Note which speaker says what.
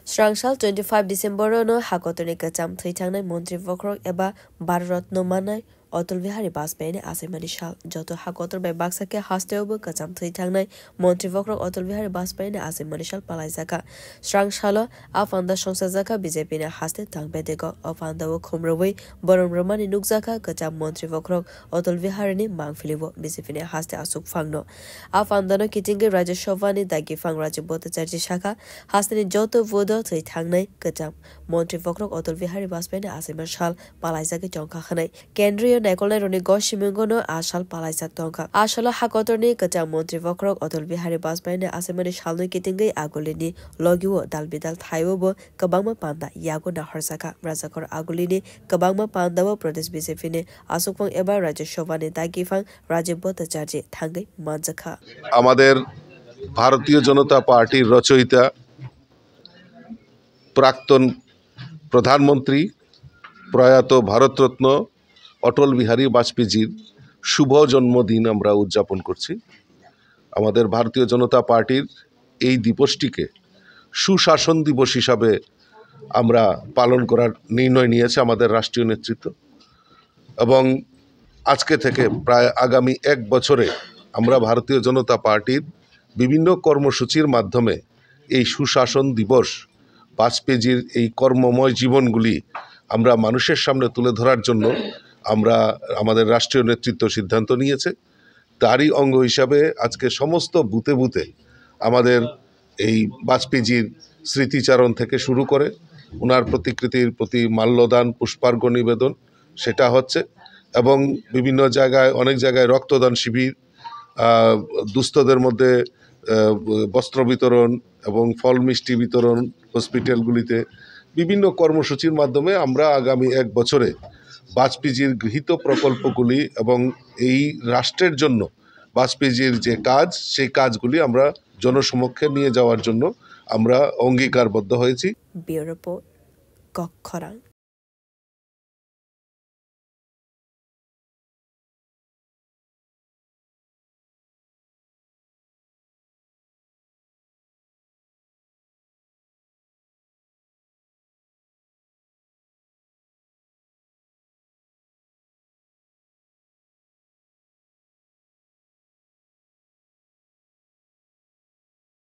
Speaker 1: Srangsal 25 December no hakotoni kacham thaitangnai Montri Vokrok eba Bharatratna manai Atal Bihari Vajpayee ni asimani shal joto hakotor bai baksake hasteobo kacham thaitangnai Montri Vokrok Atal Bihari Vajpayee ni asimani shal palaijaka Srangsalo afanda songsajaka BJP ni haste tangbedego afanda wo khumrowei boromromani nukjaka kacham Montri Vokrok Atal Bihari ni mangfilibo BJP ni haste asuk phangno afanda no kitinge Rajya Sabha ni dagi phang Rajya Bhattacharya shaka haste ni joto vodo thaitangnai kacham Montri Vokrok Atal Bihari Vajpayee ni asimani shal palaijaka jongkha khanai kendriya Nakolai Roni Goshimungono Ashal Palaisak Tonka Ashala Hakotorni Kacham Montri Vokrok Atal Bihari Vajpayee ni asimani shalno kitingai agulini logiwo dalbidal thaiwobo kabangma panda yago na harsaka rajakor agulini kabangma pandawo Pradesh BJP ni asukfang eba Rajya Sabha ni dagifang Rajya Bhattacharya thangai manjakha
Speaker 2: আমাদের ভারতীয় জনতা পার্টির রচয়িতা প্রাক্তন প্রধানমন্ত্রী প্রয়াত ভারতরত্ন অটল বিহারী বাজপেয়ীজির শুভ জন্মদিন আমরা উদযাপন করছি। আমাদের ভারতীয় জনতা পার্টির এই দিবসটিকে সুশাসন দিবস হিসাবে আমরা পালন করার নির্ণয় নিয়েছে আমাদের রাষ্ট্রীয় নেতৃত্ব এবং আজকে থেকে প্রায় আগামী 1 বছরে আমরা ভারতীয় জনতা পার্টির বিভিন্ন কর্মসূচির মাধ্যমে এই সুশাসন দিবস বাজপেয়ীজির এই কর্মময় জীবনগুলি আমরা মানুষের সামনে তুলে ধরার জন্য আমরা আমাদের রাষ্ট্রীয় নেতৃত্ব সিদ্ধান্ত নিয়েছে। তারই অঙ্গ হিসাবে আজকে সমস্ত বুথে বুথে আমাদের এই বাজপেয়ীজির স্মৃতিচারণ থেকে শুরু করে ওনার প্রতিকৃতির প্রতি মাল্যদান পুষ্পার্ঘ্য নিবেদন সেটা হচ্ছে এবং বিভিন্ন জায়গায় অনেক জায়গায় রক্তদান শিবির দুস্থদের মধ্যে বস্ত্র বিতরণ এবং ফল মিষ্টি বিতরণ হসপিটালগুলিতে বিভিন্ন কর্মসূচির মাধ্যমে আমরা আগামী 1 বছরে বাজপেয়ীজির গৃহীত প্রকল্পগুলি এবং এই রাষ্ট্রের জন্য বাজপেয়ীজির যে কাজ সেই কাজগুলি আমরা জনসমক্ষে নিয়ে যাওয়ার জন্য আমরা অঙ্গীকারবদ্ধ হয়েছি।
Speaker 1: Bureau report কক্ষরাং।